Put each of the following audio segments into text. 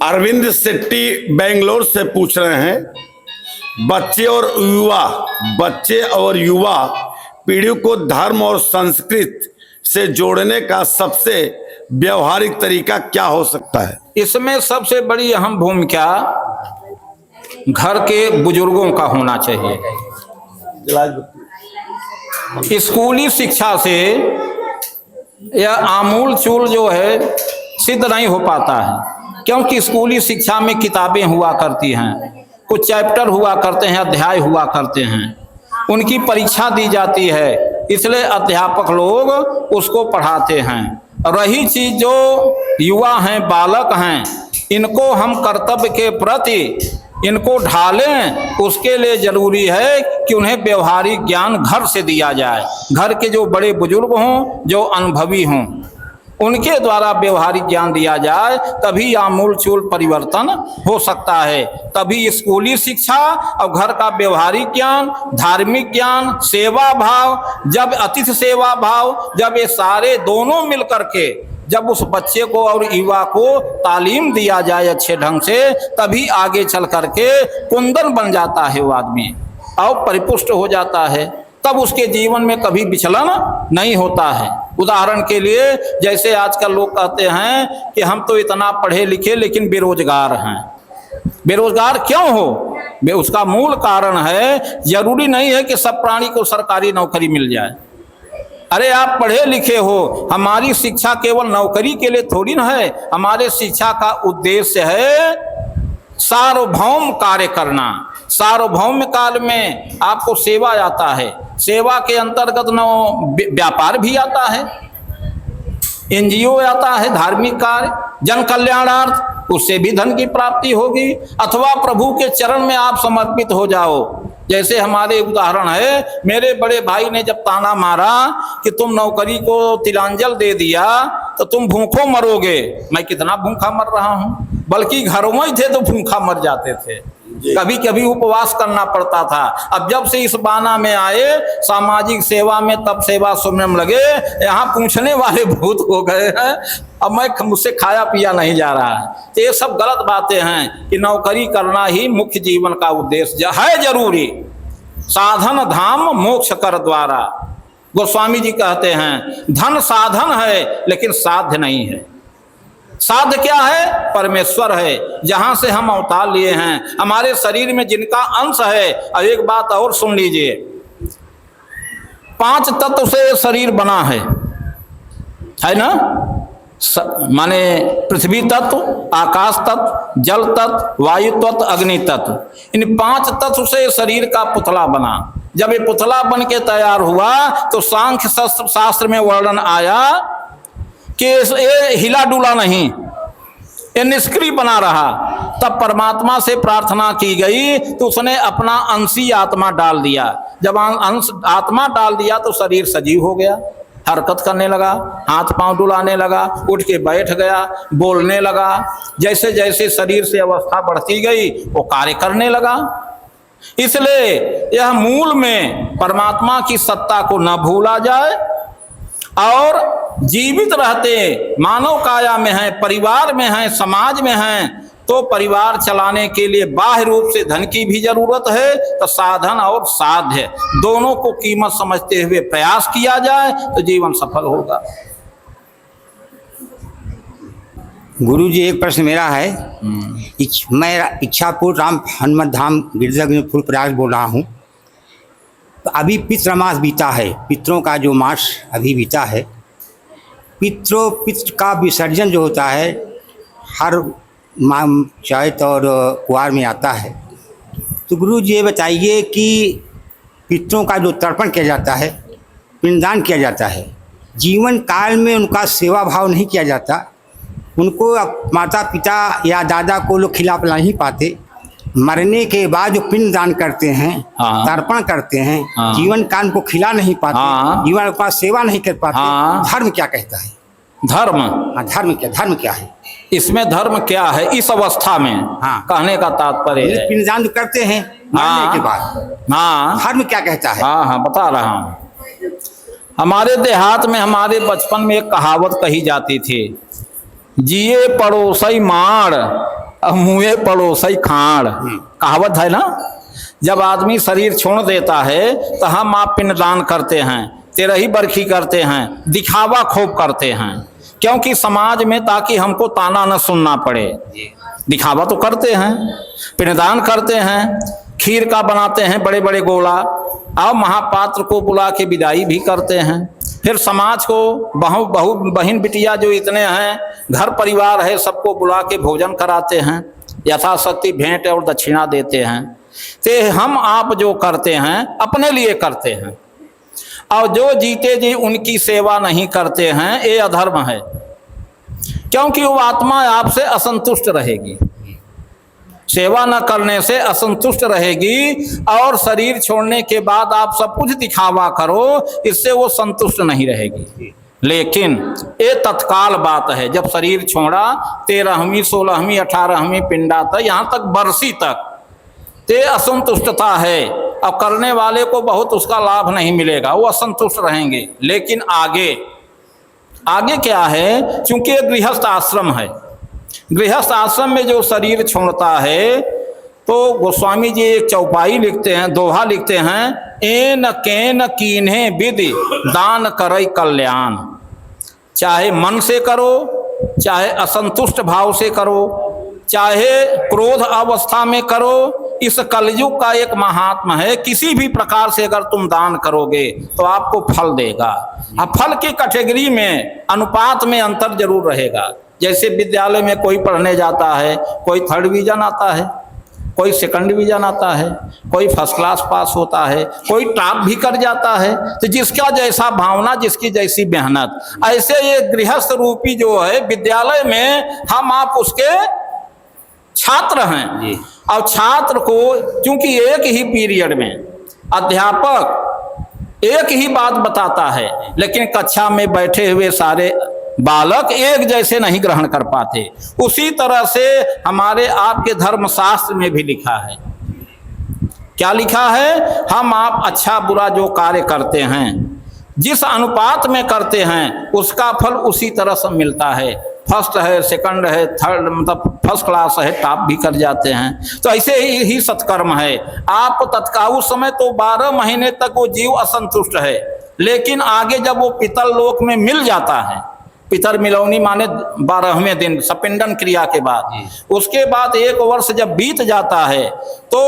अरविंद शेट्टी बेंगलोर से पूछ रहे हैं, बच्चे और युवा पीढ़ी को धर्म और संस्कृति से जोड़ने का सबसे व्यवहारिक तरीका क्या हो सकता है? इसमें सबसे बड़ी अहम भूमिका घर के बुजुर्गों का होना चाहिए। स्कूली शिक्षा से यह आमूल चूल जो है सिद्ध नहीं हो पाता है, क्योंकि स्कूली शिक्षा में किताबें हुआ करती हैं, कुछ चैप्टर हुआ करते हैं, अध्याय हुआ करते हैं, उनकी परीक्षा दी जाती है, इसलिए अध्यापक लोग उसको पढ़ाते हैं। रही चीज जो युवा हैं, बालक हैं, इनको हम कर्तव्य के प्रति इनको ढालें, उसके लिए जरूरी है कि उन्हें व्यवहारिक ज्ञान घर से दिया जाए। घर के जो बड़े बुजुर्ग हों, जो अनुभवी हों, उनके द्वारा व्यवहारिक ज्ञान दिया जाए, तभी आमूल चूल परिवर्तन हो सकता है। तभी स्कूली शिक्षा और घर का व्यवहारिक ज्ञान, धार्मिक ज्ञान, सेवा भाव, जब अतिथि सेवा भाव, जब ये सारे दोनों मिलकर के जब उस बच्चे को और युवा को तालीम दिया जाए अच्छे ढंग से, तभी आगे चल करके कुंदन बन जाता है वो आदमी और परिपुष्ट हो जाता है। तब उसके जीवन में कभी विचलन नहीं होता है। उदाहरण के लिए जैसे आजकल लोग कहते हैं कि हम तो इतना पढ़े लिखे लेकिन बेरोजगार हैं। बेरोजगार क्यों हो? उसका मूल कारण है, जरूरी नहीं है कि सब प्राणी को सरकारी नौकरी मिल जाए। अरे आप पढ़े लिखे हो, हमारी शिक्षा केवल नौकरी के लिए थोड़ी ना है। हमारे शिक्षा का उद्देश्य है सार्वभौम कार्य करना। सार्वभौम काल में आपको सेवा आता है, सेवा के अंतर्गत न व्यापार भी आता है, एनजीओ आता है, धार्मिक कार्य, जन कल्याणार्थ, उससे भी धन की प्राप्ति होगी। अथवा प्रभु के चरण में आप समर्पित हो जाओ। जैसे हमारे उदाहरण है, मेरे बड़े भाई ने जब ताना मारा कि तुम नौकरी को तिलांजल दे दिया तो तुम भूखों मरोगे। मैं कितना भूखा मर रहा हूँ, बल्कि घरों में थे तो भूखा मर जाते थे, कभी कभी उपवास करना पड़ता था। अब जब से इस बाना में आए सामाजिक सेवा में, तब सेवा सुमरम लगे, यहाँ पूछने वाले भूत हो गए हैं। अब मैं मुझसे खाया पिया नहीं जा रहा है। तो ये सब गलत बातें हैं कि नौकरी करना ही मुख्य जीवन का उद्देश्य है। जरूरी साधन धाम मोक्ष कर द्वारा, गोस्वामी जी कहते हैं, धन साधन है लेकिन साध्य नहीं है। साध्य क्या है? परमेश्वर है, जहां से हम अवतार लिए हैं, हमारे शरीर में जिनका अंश है। और एक बात और सुन लीजिए, 5 तत्व से शरीर बना है ना? माने पृथ्वी तत्व, आकाश तत्व, जल तत्व, वायु तत्व, अग्नि तत्व। इन 5 तत्व से शरीर का पुतला बना। जब ये पुतला बन के तैयार हुआ तो सांख्य शास्त्र में वर्णन आया कि ये हिला डुला नहीं, ये निष्क्रिय बना रहा। तब परमात्मा से प्रार्थना की गई तो उसने अपना अंशी आत्मा डाल दिया। जब अंश आत्मा डाल दिया तो शरीर सजीव हो गया, हरकत करने लगा, हाथ पांव डुलाने लगा, उठ के बैठ गया, बोलने लगा। जैसे जैसे शरीर से अवस्था बढ़ती गई वो कार्य करने लगा। इसलिए यह मूल में परमात्मा की सत्ता को न भूला जाए और जीवित रहते मानव काया में हैं, परिवार में हैं, समाज में हैं, तो परिवार चलाने के लिए बाह्य रूप से धन की भी जरूरत है। तो साधन और साध्य दोनों को कीमत समझते हुए प्रयास किया जाए तो जीवन सफल होगा। गुरु जी, एक प्रश्न मेरा है। मैं इच्छापुर राम हनुमत धाम गिरजापुर प्रयाग बोल रहा हूँ। तो अभी पितृ मास बीता है, पितरों का जो मास अभी बीता है, पितृ का विसर्जन जो होता है हर माह चैत और कुआर में आता है। तो गुरु जी ये बताइए कि पितरों का जो तर्पण किया जाता है, पिंडदान किया जाता है, जीवन काल में उनका सेवा भाव नहीं किया जाता, उनको माता पिता या दादा को लोग खिला पिला नहीं पाते, मरने के बाद जो पिंड दान करते हैं, तर्पण करते हैं, जीवन काल को खिला नहीं पाते, जीवन का सेवा नहीं कर पाते, धर्म क्या कहता है? धर्म क्या है? इसमें धर्म क्या है इस अवस्था में? कहने का तात्पर्य है पिंड दान करते हैं मरने के बाद, धर्म क्या कहता है? बता रहा हूँ। हमारे देहात में, हमारे बचपन में एक कहावत कही जाती थी, जिए पड़ोसई माड़ अब मुँहे पड़ोसई खाड़, कहावत है ना। जब आदमी शरीर छोड़ देता है तो हम आप पिंडदान करते हैं, तेरही बरखी करते हैं, दिखावा खूब करते हैं, क्योंकि समाज में ताकि हमको ताना न सुनना पड़े। दिखावा तो करते हैं, पिंडदान करते हैं, खीर का बनाते हैं बड़े बड़े गोला, और महापात्र को बुला के विदाई भी करते हैं। फिर समाज को बहू बहन बिटिया जो इतने हैं, घर परिवार है, सबको बुला के भोजन कराते हैं, यथाशक्ति भेंट और दक्षिणा देते हैं। ते हम आप जो करते हैं अपने लिए करते हैं, और जो जीते जी उनकी सेवा नहीं करते हैं, ये अधर्म है, क्योंकि वो आत्मा आपसे असंतुष्ट रहेगी, सेवा न करने से असंतुष्ट रहेगी, और शरीर छोड़ने के बाद आप सब कुछ दिखावा करो, इससे वो संतुष्ट नहीं रहेगी। लेकिन ये तत्काल बात है, जब शरीर छोड़ा 13वीं 16वीं 18वीं पिंडा तक, यहाँ तक बरसी तक ते असंतुष्टता है। अब करने वाले को बहुत उसका लाभ नहीं मिलेगा, वो असंतुष्ट रहेंगे। लेकिन आगे क्या है, चूंकि एक गृहस्थ आश्रम है, गृहस्थ आश्रम में जो शरीर छोड़ता है, तो गोस्वामी जी एक चौपाई लिखते हैं, दोहा लिखते हैं, एन केन कीन्हे विधि दान करई कल्याण। चाहे मन से करो, चाहे असंतुष्ट भाव से करो, चाहे क्रोध अवस्था में करो, इस कलयुग का एक महात्मा है, किसी भी प्रकार से अगर तुम दान करोगे तो आपको फल देगा। अब फल की कैटेगरी में अनुपात में अंतर जरूर रहेगा। जैसे विद्यालय में कोई पढ़ने जाता है, कोई 3rd डिवीजन आता है, कोई 2nd डिवीजन आता है, कोई फर्स्ट क्लास पास होता है, कोई टॉप भी कर जाता है। तो जिसका जैसा भावना, जिसकी जैसी मेहनत, ऐसे ये गृहस्थ रूपी जो है विद्यालय में हम आप उसके छात्र हैं। और छात्र को क्योंकि एक ही पीरियड में अध्यापक एक ही बात बताता है, लेकिन कक्षा में बैठे हुए सारे बालक एक जैसे नहीं ग्रहण कर पाते। उसी तरह से हमारे आपके धर्मशास्त्र में भी लिखा है। क्या लिखा है? हम आप अच्छा बुरा जो कार्य करते हैं, जिस अनुपात में करते हैं, उसका फल उसी तरह से मिलता है। फर्स्ट है, 2nd है, 3rd मतलब फर्स्ट क्लास है, टॉप भी कर जाते हैं। तो ऐसे ही सत्कर्म है। आप तत्काल उस समय तो 12 महीने तक वो जीव असंतुष्ट है, लेकिन आगे जब वो पितर लोक में मिल जाता है, पितर मिलौनी माने 12वें दिन सपिंडन क्रिया के बाद, उसके बाद 1 वर्ष जब बीत जाता है, तो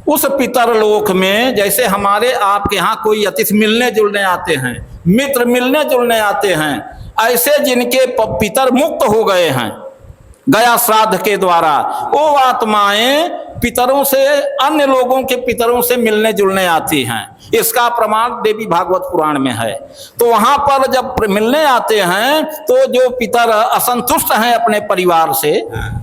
उस पितर लोक में जैसे हमारे आपके यहाँ कोई अतिथि मिलने जुलने आते हैं, मित्र मिलने जुलने आते हैं, ऐसे जिनके पितर मुक्त हो गए हैं गया श्राद्ध के द्वारा, वो आत्माएं पितरों से, अन्य लोगों के पितरों से मिलने जुलने आती हैं। इसका प्रमाण देवी भागवत पुराण में है। तो वहां पर जब मिलने आते हैं, तो जो पितर असंतुष्ट हैं अपने परिवार से,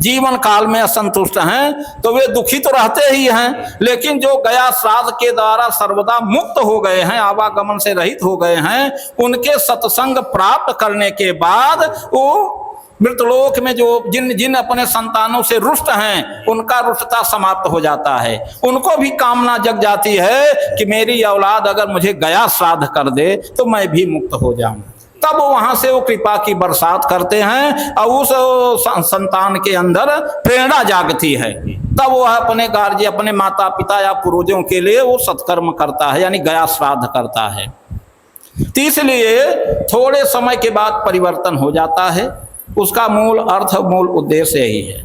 जीवन काल में असंतुष्ट हैं, तो वे दुखी तो रहते ही हैं, लेकिन जो गया श्राद्ध के द्वारा सर्वदा मुक्त हो गए हैं, आवागमन से रहित हो गए हैं, उनके सत्संग प्राप्त करने के बाद वो मृतलोक में जो जिन अपने संतानों से रुष्ट हैं, उनका रुष्टता समाप्त हो जाता है। उनको भी कामना जग जाती है कि मेरी औलाद अगर मुझे गया श्राद्ध कर दे तो मैं भी मुक्त हो जाऊं। तब वहां से वो कृपा की बरसात करते हैं और उस संतान के अंदर प्रेरणा जागती है। तब वो अपने गार्जियन, अपने माता पिता या पूर्वजों के लिए वो सत्कर्म करता है, यानी गया श्राद्ध करता है। तो इसलिए थोड़े समय के बाद परिवर्तन हो जाता है। उसका मूल अर्थ, मूल उद्देश्य यही है,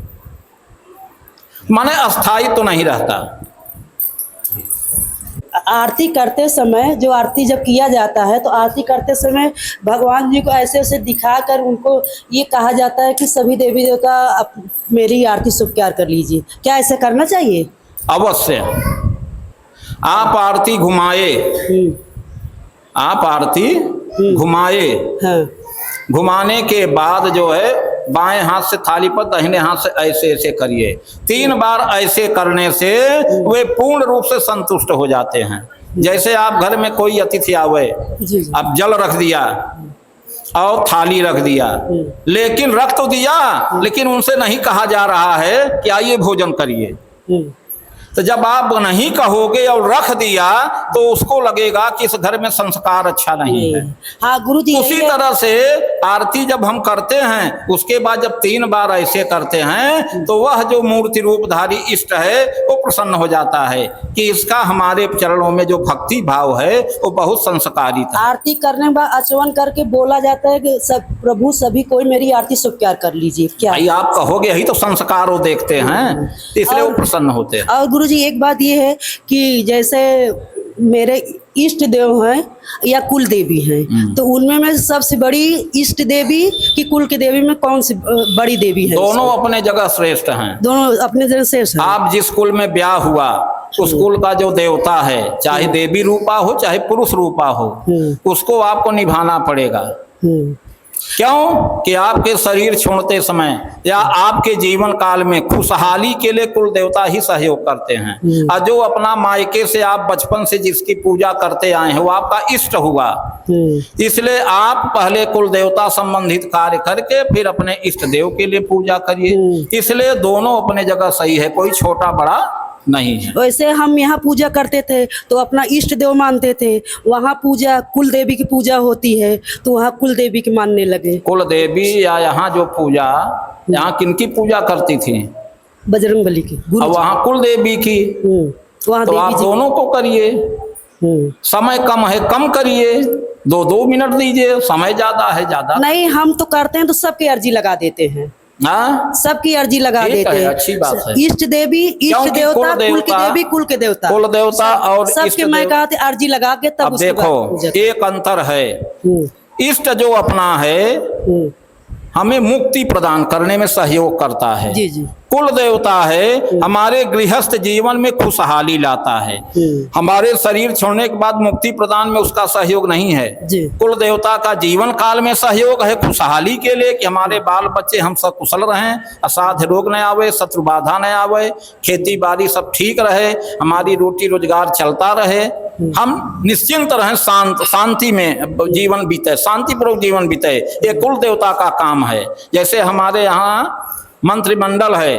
माने अस्थायी तो नहीं रहता। आरती करते समय, जो आरती जब किया जाता है, तो आरती करते समय भगवान जी को ऐसे ऐसे दिखाकर उनको ये कहा जाता है कि सभी देवी देवता मेरी आरती स्वीकार कर लीजिए। क्या ऐसा करना चाहिए? अवश्य। आप आरती घुमाए, आप आरती घुमाए, हाँ। घुमाने के बाद जो है बाएं हाथ से थाली पर, दाहिने हाथ से ऐसे ऐसे करिए। 3 बार ऐसे करने से वे पूर्ण रूप से संतुष्ट हो जाते हैं। जैसे आप घर में कोई अतिथि आवे, अब जल रख दिया और थाली रख दिया, लेकिन रख तो दिया, लेकिन उनसे नहीं कहा जा रहा है कि आइए भोजन करिए। तो जब आप नहीं कहोगे और रख दिया तो उसको लगेगा कि इस घर में संस्कार अच्छा नहीं है। हाँ गुरु जी। उसी तरह से आरती जब हम करते हैं उसके बाद जब 3 बार ऐसे करते हैं तो वह जो मूर्ति रूपधारी इष्ट है वो प्रसन्न हो जाता है कि इसका हमारे चरणों में जो भक्ति भाव है वो बहुत संस्कारी था। आरती करने के बाद आचमन करके बोला जाता है कि सब प्रभु सभी कोई मेरी आरती स्वीकार कर लीजिए। क्या भाई आप कहोगे यही तो संस्कार वो देखते हैं, इसलिए वो प्रसन्न होते हैं। और गुरुजी एक बात ये है कि जैसे मेरे इष्ट देव हैं या कुल देवी हैं, तो उनमें में सबसे बड़ी इष्ट देवी की कुल की देवी में कौन सी बड़ी देवी है? दोनों अपने जगह श्रेष्ठ हैं। दोनों अपने जगह श्रेष्ठ हैं। आप जिस कुल में ब्याह हुआ उस कुल का जो देवता है, चाहे देवी रूपा हो चाहे पुरुष रूपा हो, उसको आपको निभाना पड़ेगा। क्यों कि आपके शरीर छोड़ते समय या आपके जीवन काल में खुशहाली के लिए कुल देवता ही सहयोग करते हैं। और जो अपना मायके से आप बचपन से जिसकी पूजा करते आए हैं वो आपका इष्ट हुआ, इसलिए आप पहले कुल देवता संबंधित कार्य करके फिर अपने इष्ट देव के लिए पूजा करिए। इसलिए दोनों अपने जगह सही है, कोई छोटा बड़ा नहीं है। वैसे हम यहाँ पूजा करते थे तो अपना इष्ट देव मानते थे, वहाँ पूजा कुल देवी की पूजा होती है तो वहाँ कुल देवी की मानने लगे। कुल देवी या यहाँ जो पूजा, यहाँ किनकी पूजा करती थी? बजरंगबली की। और वहाँ कुल देवी की। वहाँ तो आप दोनों को करिए। समय कम है कम करिए, 2-2 मिनट दीजिए, समय ज्यादा है ज्यादा नहीं। हम तो करते हैं तो सबकी अर्जी लगा देते हैं। हाँ, सबकी अर्जी लगा देते हैं। अच्छी बात है। इष्ट देवी, इष्ट देवता, कुल की देवी, कुल के देवता, कुल देवता और सबके मैं कहते अर्जी लगा के तब अब देखो एक अंतर है। इष्ट जो अपना है हमें मुक्ति प्रदान करने में सहयोग करता है। जी जी। कुल देवता है हमारे गृहस्थ जीवन में खुशहाली लाता है। हमारे शरीर छोड़ने के बाद मुक्ति प्रदान में उसका सहयोग नहीं है। कुल देवता का जीवन काल में सहयोग है खुशहाली के लिए कि हमारे बाल बच्चे हम सब कुशल रहें, असाध्य रोग न आवे, शत्रु बाधा न आवे, खेती बाड़ी सब ठीक रहे, हमारी रोटी रोजगार चलता रहे, हम निश्चिंत रहें, शांति में जीवन बीते, शांतिपूर्वक जीवन बीते। ये कुल देवता का काम है। जैसे हमारे यहाँ मंत्रिमंडल है,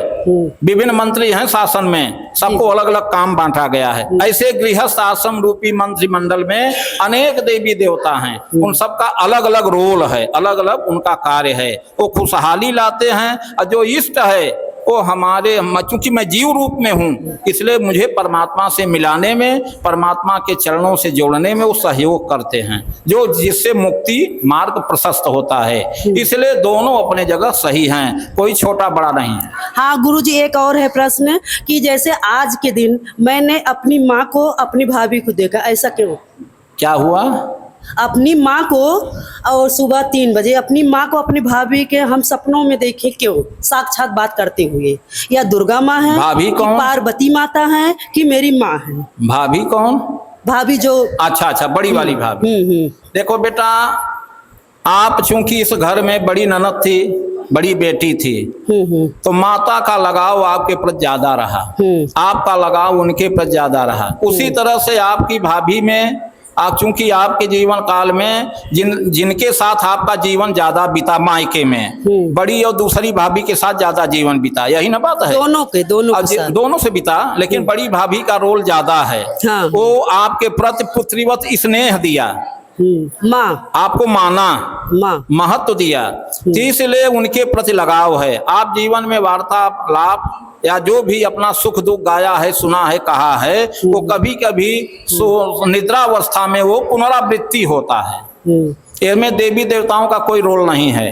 विभिन्न मंत्री हैं शासन में, सबको अलग अलग काम बांटा गया है। ऐसे गृहस्थ आश्रम रूपी मंत्रिमंडल में अनेक देवी देवता हैं, उन सबका अलग अलग रोल है, अलग अलग उनका कार्य है। वो खुशहाली लाते हैं। और जो इष्ट है वो हमारे, चूंकि मैं जीव रूप में हूँ इसलिए मुझे परमात्मा से मिलाने में, परमात्मा के चरणों से जोड़ने में वो सहयोग करते हैं, जो जिससे मुक्ति मार्ग प्रशस्त होता है। इसलिए दोनों अपने जगह सही हैं, कोई छोटा बड़ा नहीं है। हाँ गुरुजी, एक और है प्रश्न कि जैसे आज के दिन मैंने अपनी माँ को अपनी भाभी को देखा, ऐसा क्यों? क्या हुआ? अपनी माँ को और सुबह 3 बजे अपनी माँ को अपनी भाभी के हम सपनों में देखे, क्यों? साक्षात बात करते हुए। या दुर्गा माँ है, भाभी कौन? पार्वती माता है कि मेरी माँ है? भाभी कौन? भाभी जो अच्छा बड़ी वाली भाभी। देखो बेटा, आप चूंकि इस घर में बड़ी ननद थी, बड़ी बेटी थी, तो माता का लगाव आपके प्रति ज्यादा रहा, आपका लगाव उनके प्रति ज्यादा रहा। उसी तरह से आपकी भाभी में आप, चूंकि आपके जीवन काल में जिनके साथ आपका जीवन ज्यादा बीता मायके में, बड़ी और दूसरी भाभी के साथ ज्यादा जीवन बीता, यही ना बात है? दोनों से बीता, लेकिन बड़ी भाभी का रोल ज्यादा है। हाँ। वो आपके प्रति पुत्रीवत स्नेह दिया, माँ आपको माना, महत्व दिया, इसलिए उनके प्रति लगाव है। आप जीवन में वार्तालाप या जो भी अपना सुख दुख गाया है, सुना है, कहा है, वो कभी कभी निद्रावस्था में वो पुनरावृत्ति होता है। इसमें देवी देवताओं का कोई रोल नहीं है।